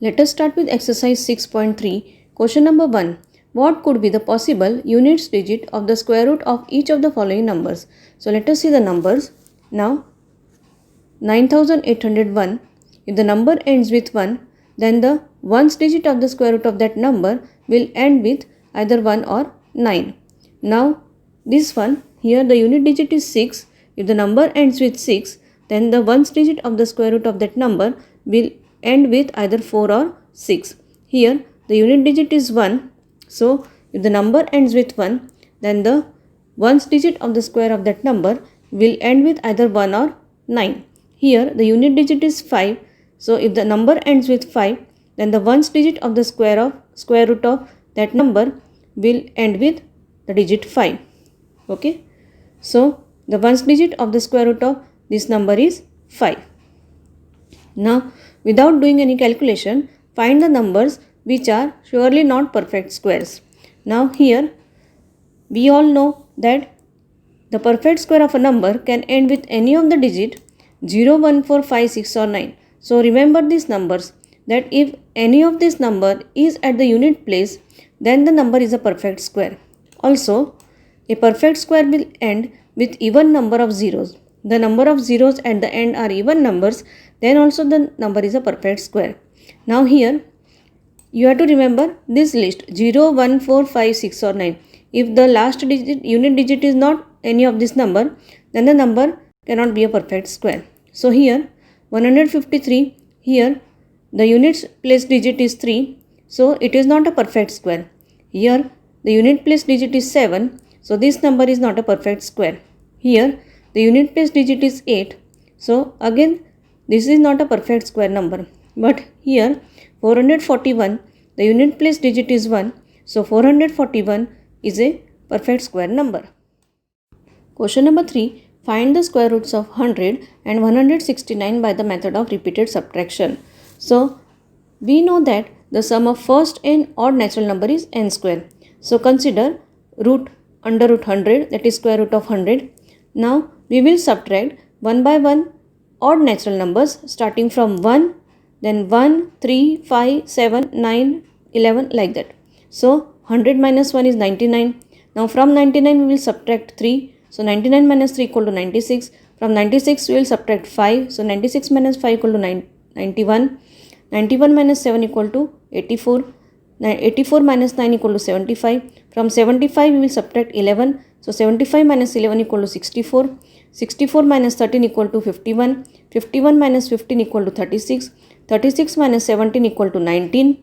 Let us start with exercise 6.3. Question number 1. What could be the possible units digit of the square root of each of the following numbers? So let us see the numbers. Now 9801. If the number ends with 1, then the ones digit of the square root of that number will end with either 1 or 9. Now this one, here the unit digit is 6. If the number ends with 6, then the ones digit of the square root of that number will end with either 4 or 6. Here the unit digit is 1. So if the number ends with 1, then the ones digit of the square of that number will end with either 1 or 9. Here the unit digit is 5. So if the number ends with 5, then the ones digit of the square root of that number will end with the digit 5. Okay. So the ones digit of the square root of this number is 5. Now without doing any calculation, find the numbers which are surely not perfect squares. Now here we all know that the perfect square of a number can end with any of the digit 0, 1, 4, 5, 6 or 9. So remember these numbers, that if any of this number is at the unit place, then the number is a perfect square. Also, a perfect square will end with even number of zeros. The number of zeros at the end are even numbers, then also the number is a perfect square. Now here you have to remember this list 0, 1, 4, 5, 6 or 9. If the last digit, unit digit is not any of this number, then the number cannot be a perfect square. So here 153, here the unit place digit is 3, so it is not a perfect square. Here the unit place digit is 7, so this number is not a perfect square. Here the unit place digit is 8, so again this is not a perfect square number. But here 441, the unit place digit is 1, so 441 is a perfect square number. Question number 3. Find the square roots of 100 and 169 by the method of repeated subtraction. So we know that the sum of first n odd natural number is n square. So consider root under root 100, that is square root of 100. Now we will subtract one by one odd natural numbers starting from 1, then 1, 3, 5, 7, 9, 11 like that. So 100 minus 1 is 99. Now from 99 we will subtract 3. So 99 minus 3 equal to 96. From 96 we will subtract 5. So 96 minus 5 equal to 91. 91 minus 7 equal to 84. 84 minus 9 equal to 75. From 75 we will subtract 11. So 75 minus 11 equal to 64. 64 minus 13 equal to 51. 51 minus 15 equal to 36. 36 minus 17 equal to 19.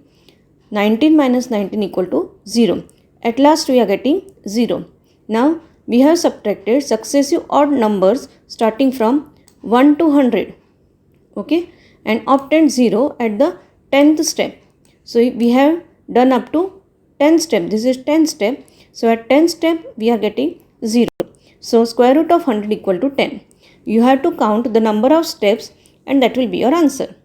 19 minus 19 equal to 0. At last we are getting 0. Now we have subtracted successive odd numbers starting from 1 to 100. Okay, and obtained 0 at the 10th step. So we have done up to 10 step. This is 10th step. So at 10th step we are getting 0. So square root of 100 equal to 10. You have to count the number of steps and that will be your answer.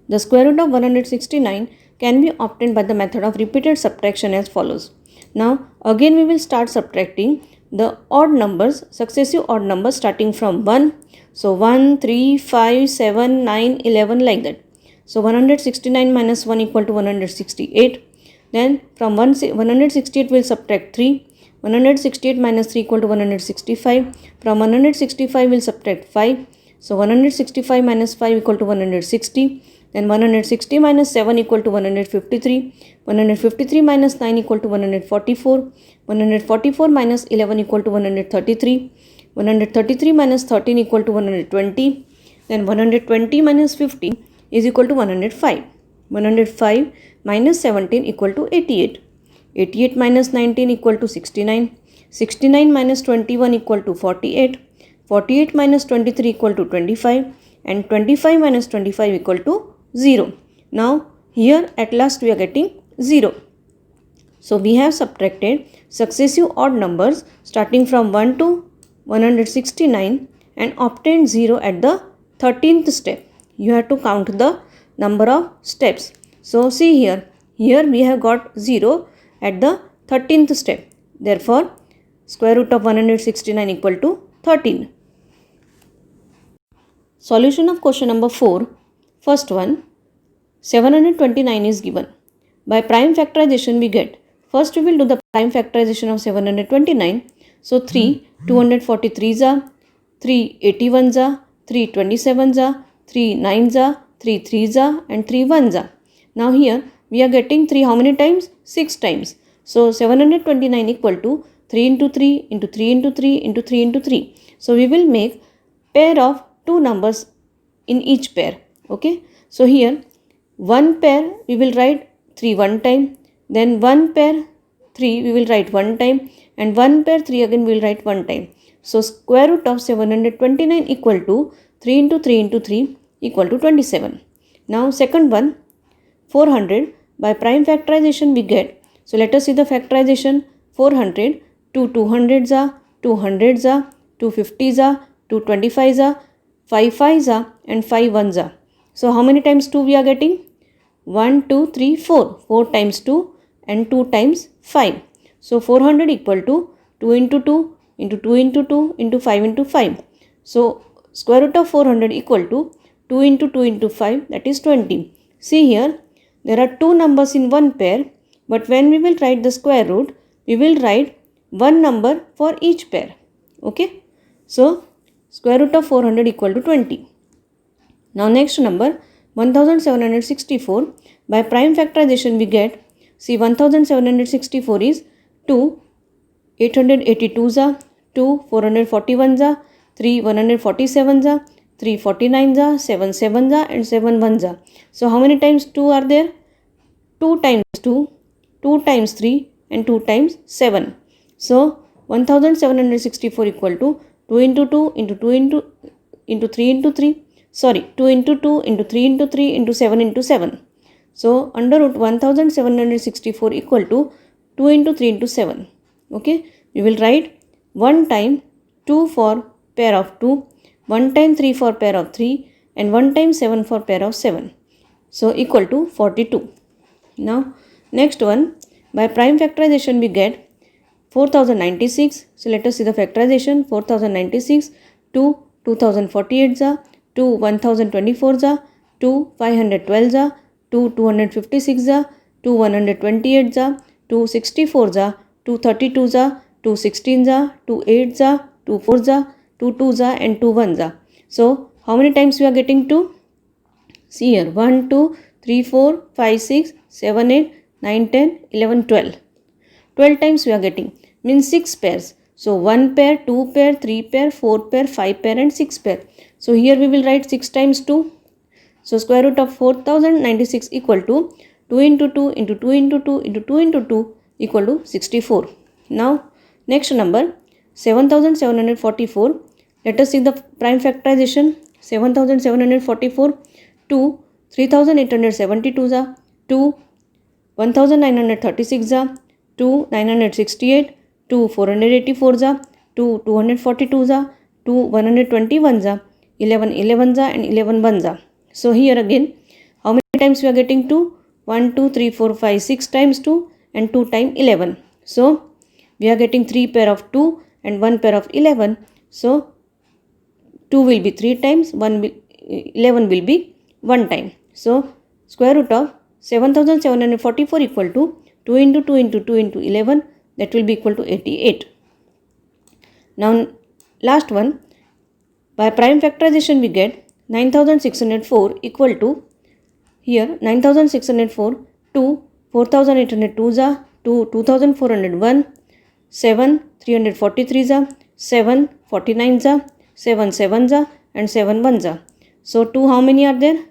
The square root of 169 can be obtained by the method of repeated subtraction as follows. Now again we will start subtracting the odd numbers, successive odd numbers starting from 1. So 1, 3, 5, 7, 9, 11 like that. So 169 minus 1 equal to 168. Then from 168 we will subtract 3. 168 minus 3 equal to 165. From 165 we will subtract 5. So 165 minus 5 equal to 160. Then 160 minus 7 equal to 153. 153 minus 9 equal to 144. 144 minus 11 equal to 133. 133 minus 13 equal to 120. Then 120 minus 15 is equal to 105. 105 minus 17 equal to 88. 88 minus 19 equal to 69. 69 minus 21 equal to 48. 48 minus 23 equal to 25. And 25 minus 25 equal to 0. Now here at last we are getting 0. So we have subtracted successive odd numbers starting from 1 to 169 and obtained 0 at the 13th step. You have to count the number of steps. So see here we have got 0 at the 13th step. Therefore square root of 169 equal to 13. Solution of question number 4. First one, 729 is given. By prime factorization we get, first we will do the prime factorization of 729. So 3 243s are, 3 81s are, 3 27s are, 3 9s are, 3 3s are, and 3 1s are. Now here we are getting 3 how many times? 6 times. So 729 equal to 3 into 3 into 3 into 3 into 3 into 3. So we will make pair of two numbers in each pair. Okay. So here one pair we will write 3 one time, then one pair 3 we will write one time, and one pair 3 again we will write one time. So square root of 729 equal to 3 into 3 into 3 equal to 27. Now second one, 400. By prime factorization we get, so let us see the factorization. 400, 2 200s are, 2 100s are, 2 50s are, 2 25s are, 5 5s are, and 5 1s are. So how many times 2 we are getting? 1 2 3 4. 4 times 2 and 2 times 5. So 400 equal to 2 into 2 into 2 into 2 into 5 into 5. So square root of 400 equal to 2 into 2 into 5, that is 20. See here, there are two numbers in one pair, but when we will write the square root, we will write one number for each pair. Okay. So square root of 400 equal to 20. Now next number, 1764. By prime factorization we get, see 1764 is 2 882s are, 2 441s are, 3 147s are, 3 49s are, 7 7s are, and 7 1s are. So how many times 2 are there? 2 times 2, 2 times 3, and 2 times 7. So 1764 equal to 2 into 2 into 2 into 3 into 3. Sorry, 2 into 2 into 3 into 3 into 7 into 7. So under root 1764 equal to 2 into 3 into 7. Okay, we will write one time 2 for pair of 2, one time 3 for pair of 3, and one time 7 for pair of 7. So equal to 42. Now next one, by prime factorization we get 4096. So let us see the factorization. 4096, 2 2048s are, 2 1024s are, 2 512s are, 2 256s are, 2 128s are, 2 64s are, 2 32s are, 2 16s are, 2 8s are, 2 4s are, 2 2s are, and 2 1s are. So how many times we are getting 2? See here, 1 2 3 4 5 6 7 8 9 10 11 12. 12 times we are getting, means 6 pairs. So 1 pair, 2 pair, 3 pair, 4 pair, 5 pair, and 6 pair. So here we will write 6 times 2. So square root of 4096 equal to 2 into 2 into 2 into 2 into 2 into 2 equal to 64. Now next number, 7744. Let us see the prime factorization. 7744, 2 3872 are, 2 1936 are, 2 968, 2 484 are, 2 242 are, 2 121 are, 11 11 are, and 11 1s are. So here again, how many times we are getting 2? 1 2 3 4 5 6 times 2 and 2 times 11. So we are getting 3 pair of 2 and 1 pair of 11. So 2 will be 3 times, 11 will be 1 time. So square root of 7744 equal to 2 into 2 into 2 into 11, that will be equal to 88. Now last one, by prime factorization we get 9604 equal to, here 9604, 2 4802 are, 2 2401, 7 343 are, 7 49 are, 7 7s are, and 7 1s are. So 2 how many are there?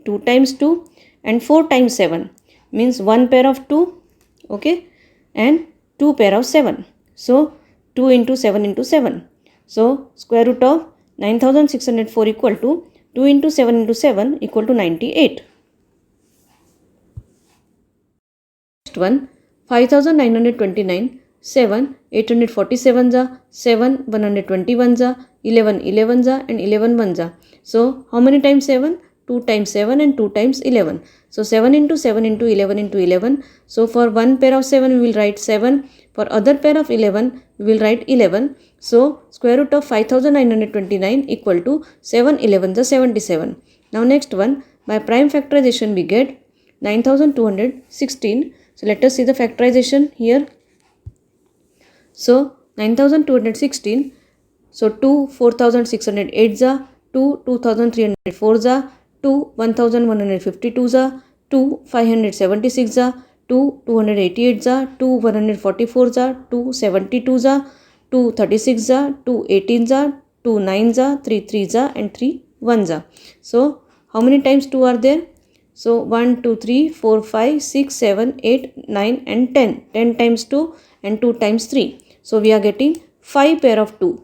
2 times 2 and 4 times 7, means 1 pair of 2, okay, and 2 pair of 7. So 2 into 7 into 7. So square root of 9604 equal to 2 into 7 into 7 equal to 98. Next one, 5929, 7 847s are, 7 121s are, 11 11s are, and 11 1s are. So how many times 7? 2 times 7 and 2 times 11. So 7 into 7 into 11 into 11. So for one pair of 7 we will write 7. For other pair of 11 we will write 11. So square root of 5929 equal to 7 11s are 77. Now next one, By prime factorization we get 9216. So let us see the factorization here. So 9216. So 2 4608 za, 2 2304 za, 2 1152 za, 2 576 za, 2 288 za, 2 144 za, 2 72 za, 2 36 za, 2 18 za, 2 9 za, 3 3 za and 3 1 za. So how many times 2 are there? So 1 2 3 4 5 6 7 8 9 and 10. 10 times 2 and 2 times 3. So we are getting 5 pair of 2.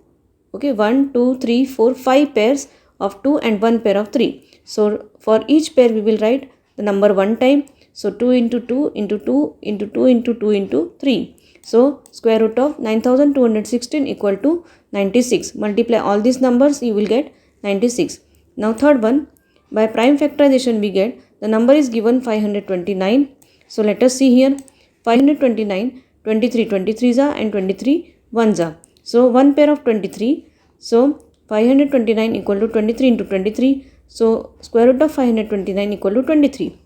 Okay, 1 2 3 4 5 pairs of 2 and 1 pair of 3. So for each pair we will write the number one time. So 2 into 2 into 2 into 2 into 2 into 3. So square root of 9216 equal to 96. Multiply all these numbers, you will get 96. Now third one, by prime factorization we get the number is given 529. So let us see here. 529, 23 23 za and 23 1 za. So one pair of 23. So 529 equal to 23 into 23. So square root of 529 equal to 23.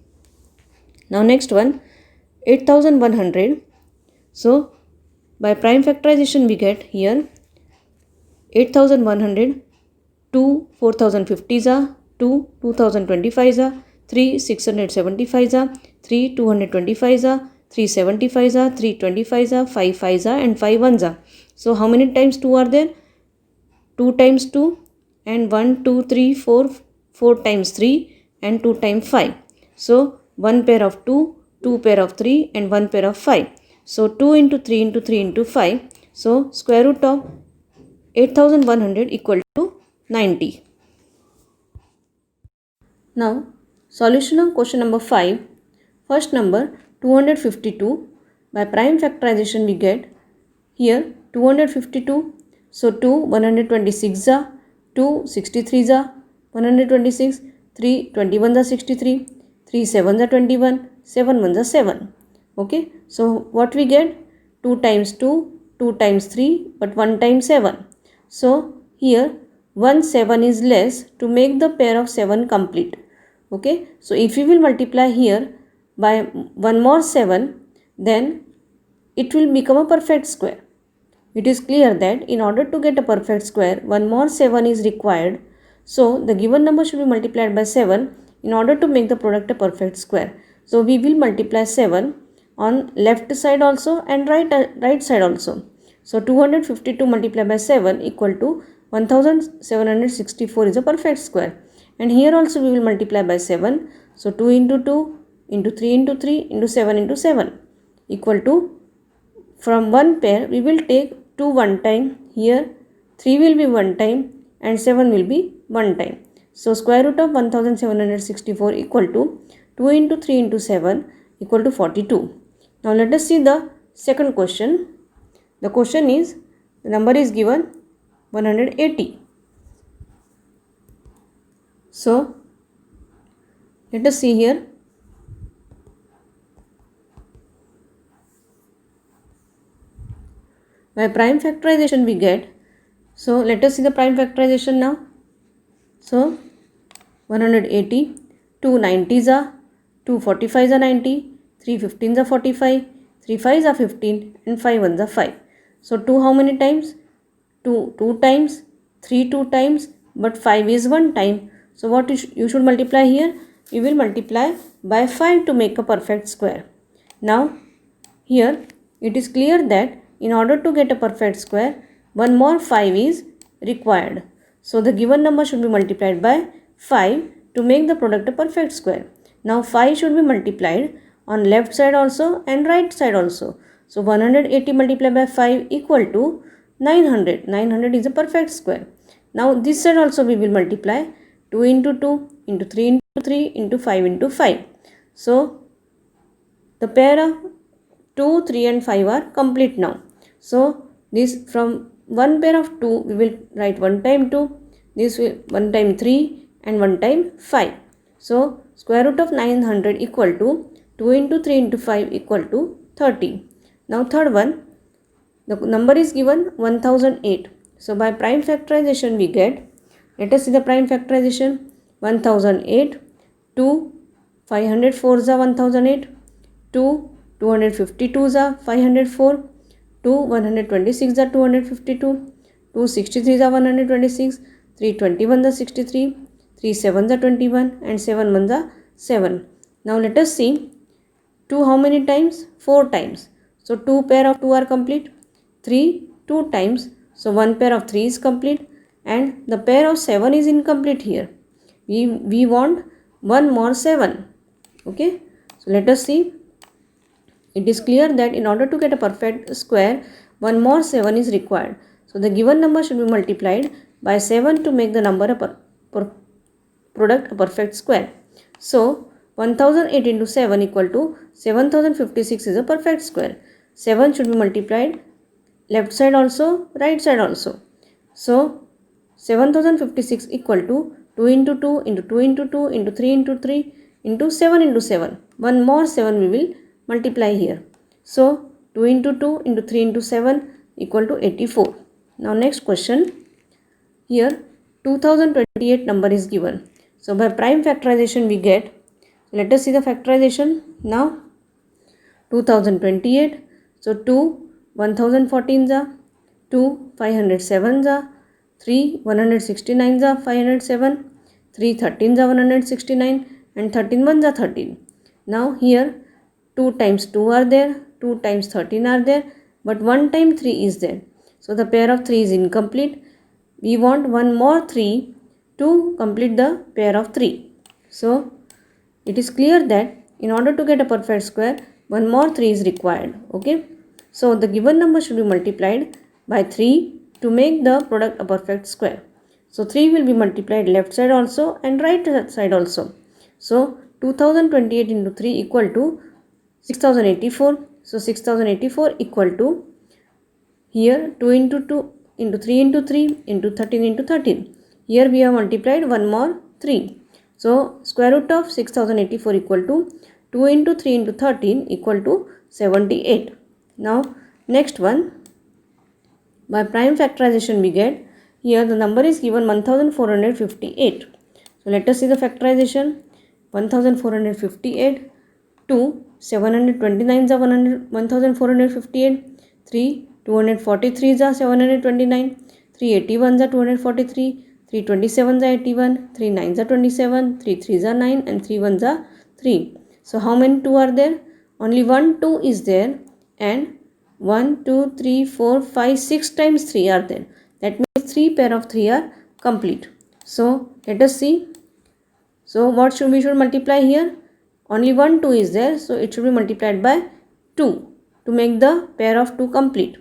Now next one, 8100. So by prime factorization we get here 8100, 2 4050 za, 2 2025 za, 3 675 za, 3 225 za, 3 75 za, 3 25 za, 5 5 za and 5 1 za. So how many times 2 are there? 2 times 2 and 1 2 3 4 4 times 3 and 2 times 5. So 1 pair of 2, 2 pair of 3 and 1 pair of 5. So 2 into 3 into 3 into 5. So square root of 8100 equal to 90. Now solution of question number 5. First number 252. By prime factorization we get here 252. So 2 126 za, 2 63 za, 126, 3 21 za 63, 3 7 za 21, 7 1 za 7. Okay, so what we get? 2 times 2, 2 times 3, but 1 times 7. So here 1 7 is less to make the pair of 7 complete. Okay, so if you will multiply here by 1 more 7, then it will become a perfect square. It is clear that in order to get a perfect square, 1 more 7 is required. So the given number should be multiplied by 7 in order to make the product a perfect square. So we will multiply 7 on left side also and right side also. So 252 multiplied by 7 equal to 1764 is a perfect square. And here also we will multiply by 7. So 2 into 2 into 3 into 3 into 7 into 7 equal to, from one pair we will take 2 one time, here 3 will be one time and 7 will be one time. So square root of 1764 equal to 2 into 3 into 7 equal to 42. Now let us see the second question. The question is, the number is given 180. So let us see here. By prime factorization we get, so let us see the prime factorization now. So 180, 2 90s are, 2 45s are 90, 3 15s are 45, 3 5s are 15 and 5 1s are 5. So 2 how many times? 2 2 times, 3 2 times, but 5 is 1 time. So what you should multiply here? You will multiply by 5 to make a perfect square. Now here it is clear that in order to get a perfect square, 1 more 5 is required. So the given number should be multiplied by 5 to make the product a perfect square. Now 5 should be multiplied on left side also and right side also. So 180 multiplied by 5 equal to 900. 900 is a perfect square. Now this side also we will multiply 2 into 2 into 3 into 3 into 5 into 5. So the pair of 2, 3 and 5 are complete now. So this, from one pair of 2 we will write 1 time 2, this will 1 time 3 and 1 time 5. So square root of 900 equal to 2 into 3 into 5 equal to 30. Now third one, the number is given 1008. So by prime factorization we get, let us see the prime factorization. 1008, 2 504 is 1008, 2 252 is 504, 2 126 is 252, 263 is 126, 321 is 63, 3 7 is 21, and 7 1 is 7. Now let us see 2 how many times? 4 times. So 2 pair of 2 are complete, 3 2 times, so 1 pair of 3 is complete, and the pair of 7 is incomplete here. We want one more 7. Okay, so let us see. It is clear that in order to get a perfect square, one more 7 is required. So the given number should be multiplied by 7 to make the number product a perfect square. So 1008 into 7 equal to 7056 is a perfect square. 7 should be multiplied left side also, right side also. So 7056 equal to 2 into 2 into 2 into 2 into 3 into 3 into 7 into 7. One more 7 we will multiply here. So 2 into 2 into 3 into 7 equal to 84. Now next question. Here 2028 number is given. So by prime factorization we get, let us see the factorization now. 2028, so 2 1014 are, 2 507 are, 3 169 are 507, 3 13 are 169, and 13 ones are 13. Now here 2 times 2 are there, 2 times 13 are there, but 1 time 3 is there. So the pair of 3 is incomplete. We want one more 3 to complete the pair of 3. So it is clear that in order to get a perfect square, one more 3 is required. Okay, so the given number should be multiplied by 3 to make the product a perfect square. So 3 will be multiplied left side also and right side also. So 2028 into 3 equal to 6084. So 6084 equal to, here 2 into 2 into 3 into 3 into 13 into 13. Here we have multiplied one more 3. So square root of 6084 equal to 2 into 3 into 13 equal to 78. Now next one, by prime factorization we get, here the number is given 1458. So let us see the factorization. 1458, 2 729 is 1458, 3 243 is 729, 381 is 243, 327 is 81, 3 9 is 27, 3 3 is 9, and 3 1 is 3. So how many 2 are there? Only one 2 is there, and 1 2 3 4 5 6 times 3 are there. That means 3 pair of 3 are complete. So let us see. So what should we multiply here? Only one 2 is there, so it should be multiplied by 2 to make the pair of 2 complete.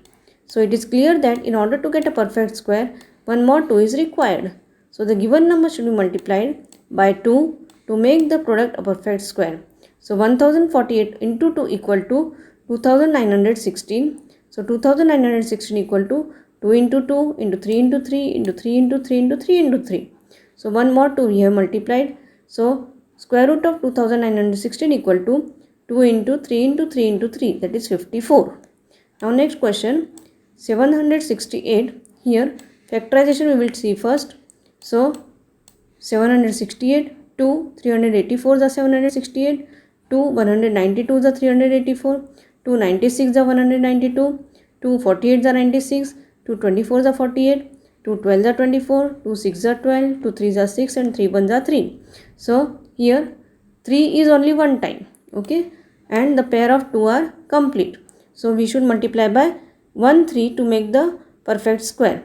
So it is clear that in order to get a perfect square, one more 2 is required. So the given number should be multiplied by 2 to make the product a perfect square. So 1048 into 2 equal to 2916. So 2916 equal to 2 into 2 into 3 into 3 into 3 into 3 into 3 into 3. So one more 2 we have multiplied. So square root of 2916 equal to 2 into 3 into 3 into 3, that is 54. Now next question, 768. Here factorization we will see first. So 768, 2 384 is 768, 2 192 is 384, 2 96 is 192, 2 48 is 96, 2 24 is 48, 2 12 is 24, 2 6 is 12, 2 3 is 6, and 3 1 is 3. So here 3 is only one time. Okay, and the pair of 2 are complete. So we should multiply by 1 3 to make the perfect square.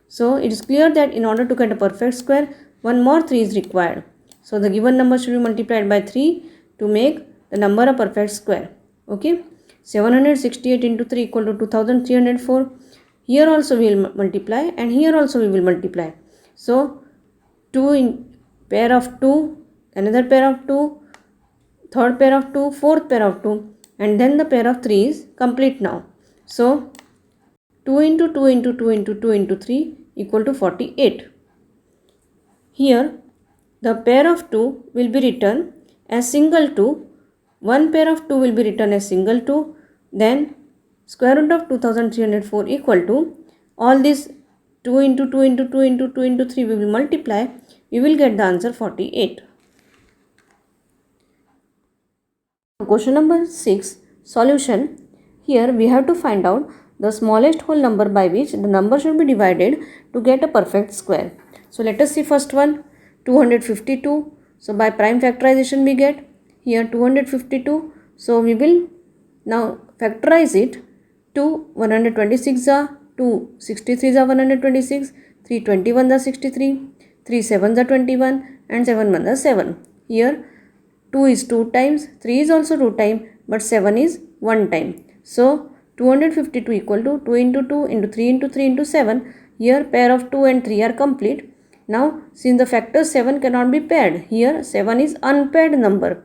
So it is clear that in order to get a perfect square, one more 3 is required. So the given number should be multiplied by 3 to make the number a perfect square. Okay, 768 into 3 equal to 2304. Here also we will multiply, and here also we will multiply. So 2 in pair of 2, another pair of 2, third pair of 2, fourth pair of 2, and then the pair of 3 is complete now. So 2 into 2 into 2 into 2 into 3 equal to 48. Here the pair of 2 will be written as single 2, one pair of 2 will be written as single 2, then square root of 2304 equal to, all this 2 into 2 into 2 into 2 into 3 we will multiply, we will get the answer 48. Question number 6, solution. Here we have to find out the smallest whole number by which the number should be divided to get a perfect square. So let us see first one, 252. So by prime factorization we get here 252. So we will now factorize it. 126 are 2, 63 are 126, 321 are 63, 3 7 are 21 and 7 1 are 7. Here 2 is 2 times, 3 is also 2 times, but 7 is 1 time. So 252 equal to 2 into 2 into 3 into 3 into 7. Here pair of 2 and 3 are complete. Now since the factor 7 cannot be paired, here 7 is unpaired number.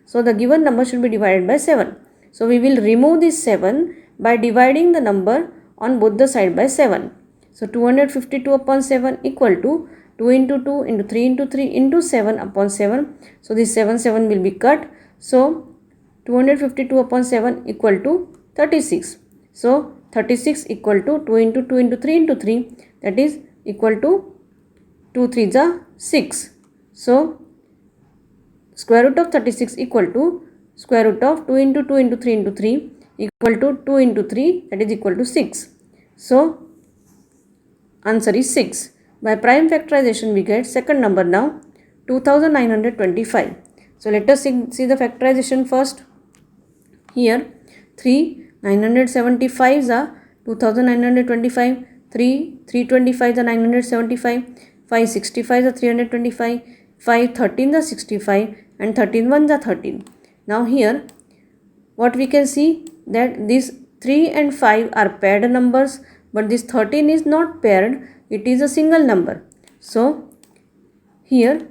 So the given number should be divided by 7. So we will remove this 7 by dividing the number on both the side by 7. So 252 upon 7 equal to 2 into 2 into 3 into 3 into 7 upon 7. So this 7 will be cut. So 252 upon 7 equal to 36. So 36 equal to 2 into 2 into 3 into 3, that is equal to 2 3s are 6. So square root of 36 equal to square root of 2 into 2 into 3 into 3 equal to 2 into 3, that is equal to 6. So answer is 6. By prime factorization we get second number now, 2925. So let us see the factorization first. Here 3 975s are 2925, 3 325s are 975, 5 65s are 325, 5 13s are 65 and 13 ones are 13. Now here what we can see that these 3 and 5 are paired numbers, but this 13 is not paired, it is a single number. So here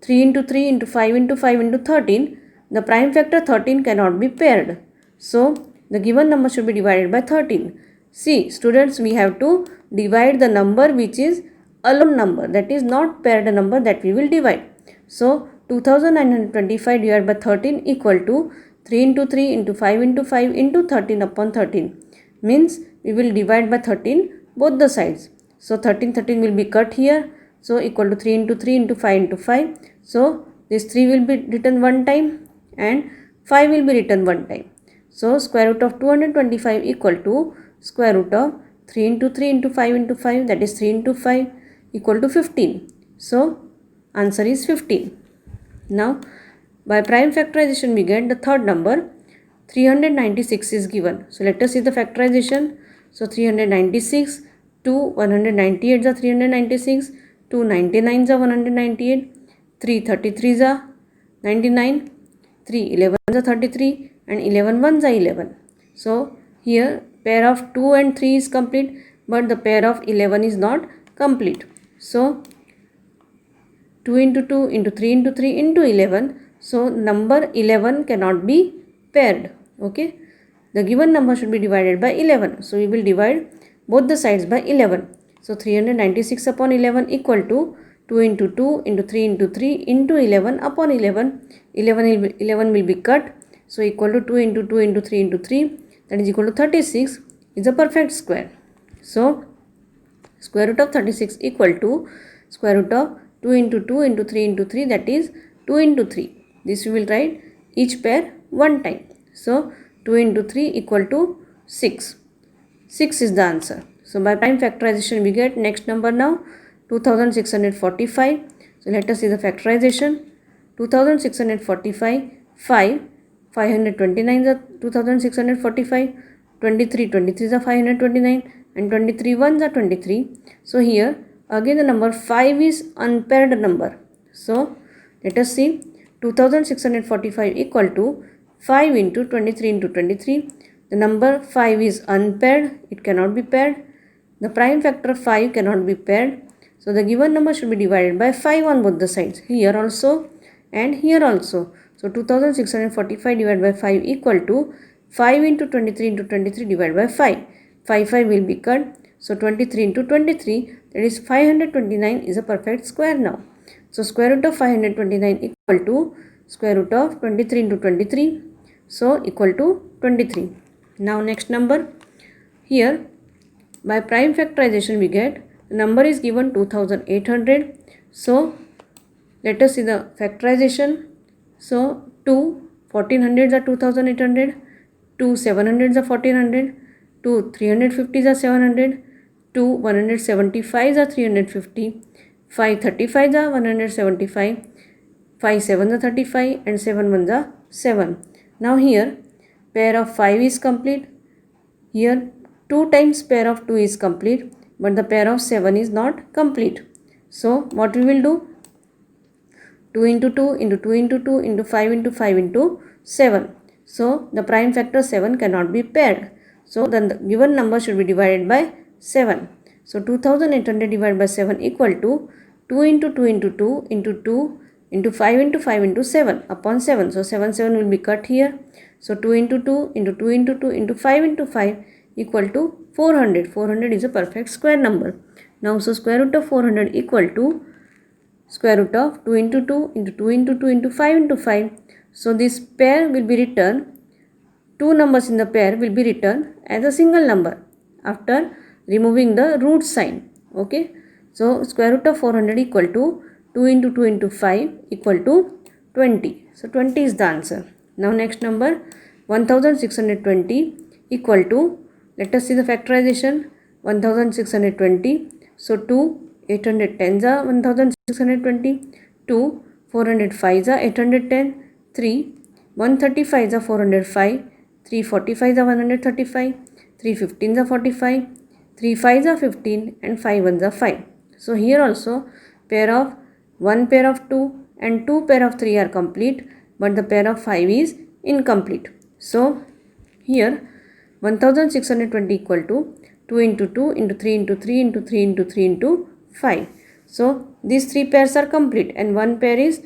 3 into 3 into 5 into 5 into 13, the prime factor 13 cannot be paired. So the given number should be divided by 13. See students, we have to divide the number which is alone number, that is not paired number, that we will divide. So 2925 divided by 13 equal to 3 into 3 into 5 into 5 into 13 upon 13. Means we will divide by 13 both the sides. So 13 will be cut here. So equal to 3 into 3 into 5 into 5. So this 3 will be written one time and 5 will be written one time. So square root of 225 equal to square root of 3 into 3 into 5 into 5, that is 3 into 5 equal to 15. So answer is 15. Now by prime factorization we get the third number, 396 is given. So let us see the factorization. So 396, 2 198 are 396, 2 99s are 198, 3 33s are 99, 3 11s are 33 and 11 ones are 11. So here pair of 2 and 3 is complete, but the pair of 11 is not complete. So 2 into 2 into 3 into 3 into 11. So number 11 cannot be paired. Okay. The given number should be divided by 11. So we will divide both the sides by 11. So 396 upon 11 equal to 2 into 2 into 3 into 3 into 11 upon 11. 11 will be cut. So equal to 2 into 2 into 3 into 3, that is equal to 36 is a perfect square. So square root of 36 equal to square root of 2 into 2 into 3 into 3, that is 2 into 3. This we will write each pair one time. So 2 into 3 equal to 6. 6 is the answer. So by prime factorization we get next number now, 2645. So let us see the factorization. 2645, 5 529 are 2645, 23 23s are 529 and 23 ones are 23. So here again the number 5 is unpaired number. So let us see, 2645 equal to 5 into 23 into 23. The number 5 is unpaired, it cannot be paired. The prime factor 5 cannot be paired. So the given number should be divided by 5 on both the sides, here also and here also. So 2645 divided by 5 equal to 5 into 23 into 23 divided by 5. 5 will be cut. So 23 into 23, that is 529 is a perfect square now. So square root of 529 equal to square root of 23 into 23. So equal to 23. Now next number. Here by prime factorization we get the number is given 2800. So let us see the factorization. So 2 14 hundreds are 2800, 2 700s are 1400, 2 350s are 700, 2 175s are 350, 5 35s are 175, 5 7s are 35 and 7 1s are 7. Now here pair of 5 is complete. Here 2 times pair of 2 is complete, but the pair of 7 is not complete. So what we will do? 2 into 2 into 2 into 2 into 5 into 5 into 7. So the prime factor 7 cannot be paired. So then the given number should be divided by 7. So 2800 divided by 7 equal to 2 into 2 into 2 into 2 into 5 into 5 into 7 upon 7. So 7 will be cut here. So 2 into 2 into 2 into 2 into 5 into 5 equal to 400. 400 is a perfect square number. Now so square root of 400 equal to square root of 2 into 2 into 2 into 2 into 5 into 5. So this pair will be written, two numbers in the pair will be written as a single number after removing the root sign. Okay. So square root of 400 equal to 2 into 2 into 5 equal to 20. So 20 is the answer. Now next number 1620 equal to, let us see the factorization, 1620. So 2 810s are 1620, 2 405s are 810, 3 135s are 405, 3 45s are 135, 3 15s are 45, 3 5s are 15 and 5 1s are 5. So here also pair of 1 pair of 2 and 2 pair of 3 are complete, but the pair of 5 is incomplete. So here 1620 equal to 2 into 2 into 3 into 3 into 3 into 3 into 5. So these three pairs are complete and one pair is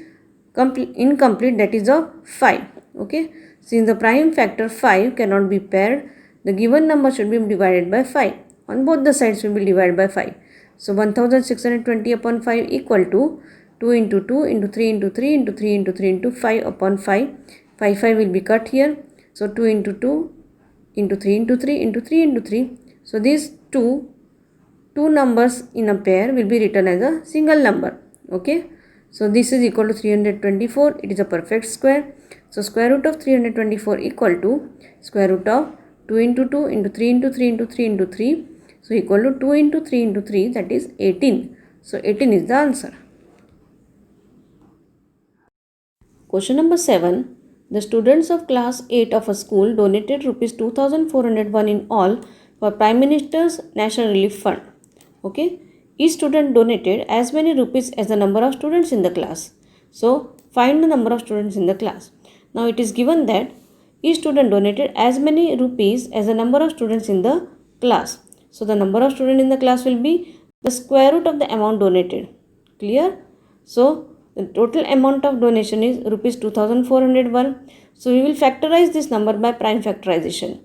incomplete, that is of 5. Okay. Since the prime factor 5 cannot be paired, the given number should be divided by 5. On both the sides will be divided by 5. So 1620 upon 5 equal to 2 into 2 into 3 into 3 into 3 into 3 into 5 upon 5. 5 will be cut here. So 2 into 2 into 3 into 3 into 3 into 3. So these two numbers in a pair will be written as a single number. Okay. So this is equal to 324. It is a perfect square. So square root of 324 equal to square root of 2 into 2 into 3 into 3 into 3 into 3. So equal to 2 into 3 into 3, that is 18. So 18 is the answer. Question number 7. The students of class 8 of a school donated rupees 2401 in all for Prime Minister's National Relief Fund. Okay. Each student donated as many rupees as the number of students in the class. So find the number of students in the class. Now it is given that each student donated as many rupees as the number of students in the class. So the number of students in the class will be the square root of the amount donated. Clear? So the total amount of donation is rupees 2401. So we will factorize this number by prime factorization.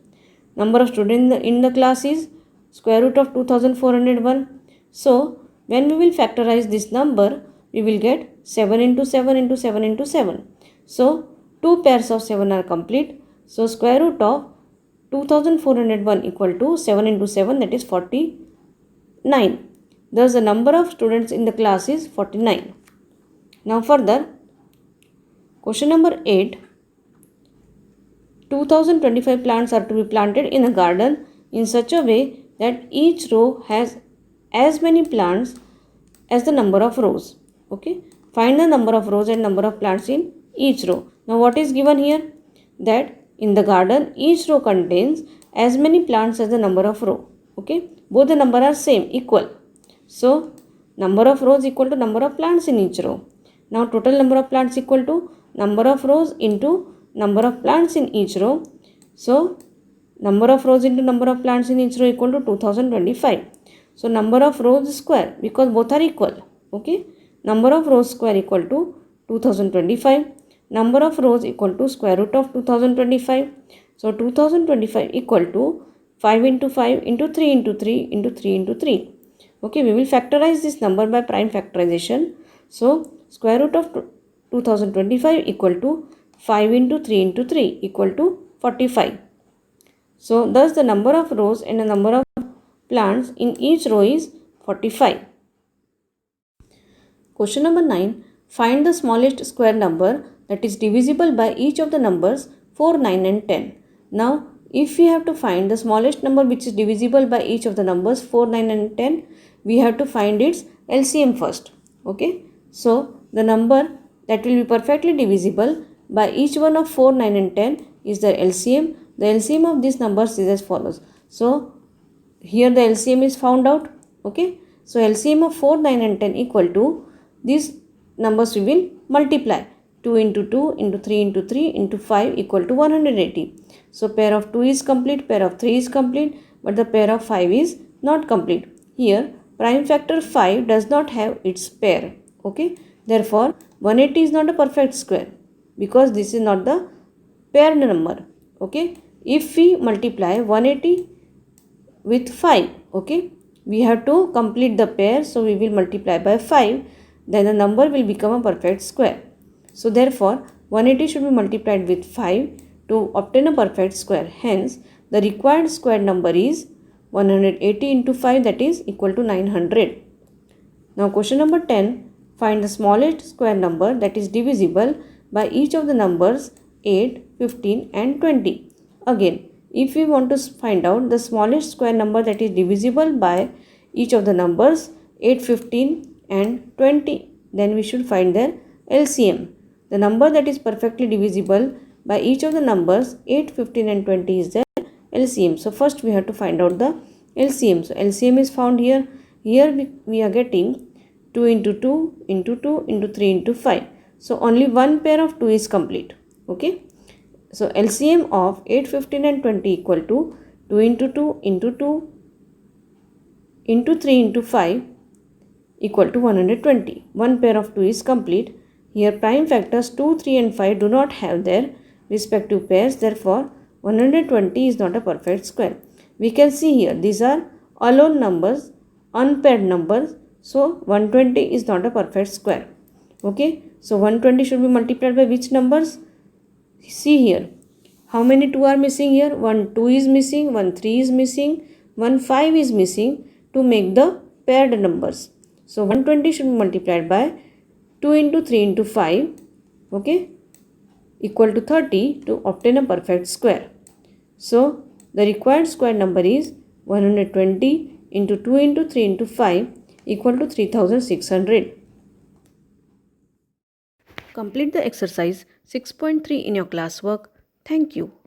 Number of students in the class is square root of 2401. So when we will factorize this number, we will get 7 into 7 into 7 into 7. So 2 pairs of 7 are complete. So square root of 2401 equal to 7 into 7, that is 49. Thus the number of students in the class is 49. Now further, question number 8. 2025 plants are to be planted in a garden in such a way that each row has as many plants as the number of rows. Okay. Find the number of rows and number of plants in each row. Now what is given here? That in the garden each row contains as many plants as the number of row. Okay. Both the number are same, equal. So number of rows equal to number of plants in each row. Now total number of plants equal to number of rows into number of plants in each row. So number of rows into number of plants in each row equal to 2025. So number of rows square, because both are equal. Okay. Number of rows square equal to 2025. Number of rows equal to square root of 2025. So 2025 equal to 5 into 5 into 3 into 3 into 3 into 3. Okay. We will factorize this number by prime factorization. So square root of 2025 equal to 5 into 3 into 3 equal to 45. So thus the number of rows and the number of plants in each row is 45. Question number 9. Find the smallest square number that is divisible by each of the numbers 4, 9 and 10. Now if we have to find the smallest number which is divisible by each of the numbers 4, 9 and 10, we have to find its LCM first. Okay. So the number that will be perfectly divisible by each one of 4, 9 and 10 is the LCM. The LCM of these numbers is as follows. So here the LCM is found out. Okay. So LCM of 4, 9 and 10 equal to these numbers we will multiply. 2 into 2 into 3 into 3 into 5 equal to 180. So pair of 2 is complete, pair of 3 is complete, but the pair of 5 is not complete. Here prime factor 5 does not have its pair. Okay. Therefore 180 is not a perfect square because this is not the paired number. Okay. If we multiply 180 with 5, okay, we have to complete the pair, so we will multiply by 5, then the number will become a perfect square. So therefore 180 should be multiplied with 5 to obtain a perfect square. Hence the required square number is 180 into 5, that is equal to 900. Now question number 10, find the smallest square number that is divisible by each of the numbers 8, 15 and 20. Again, if we want to find out the smallest square number that is divisible by each of the numbers 8, 15 and 20, then we should find their LCM. The number that is perfectly divisible by each of the numbers 8, 15 and 20 is their LCM. So first we have to find out the LCM. So LCM is found here. Here we are getting 2 into 2 into 2 into 3 into 5. So only one pair of 2 is complete. Okay. So LCM of 8, 15 and 20 equal to 2 into 2 into 2 into 3 into 5 equal to 120. One pair of 2 is complete. Here prime factors 2, 3 and 5 do not have their respective pairs. Therefore 120 is not a perfect square. We can see here these are alone numbers, unpaired numbers. So 120 is not a perfect square. Okay. So 120 should be multiplied by which numbers? See here. How many 2 are missing here? 1 2 is missing, 1 3 is missing, 1 5 is missing to make the paired numbers. So 120 should be multiplied by 2 into 3 into 5, okay, equal to 30 to obtain a perfect square. So the required square number is 120 into 2 into 3 into 5 equal to 3600. Complete the exercise 6.3 in your classwork. Thank you.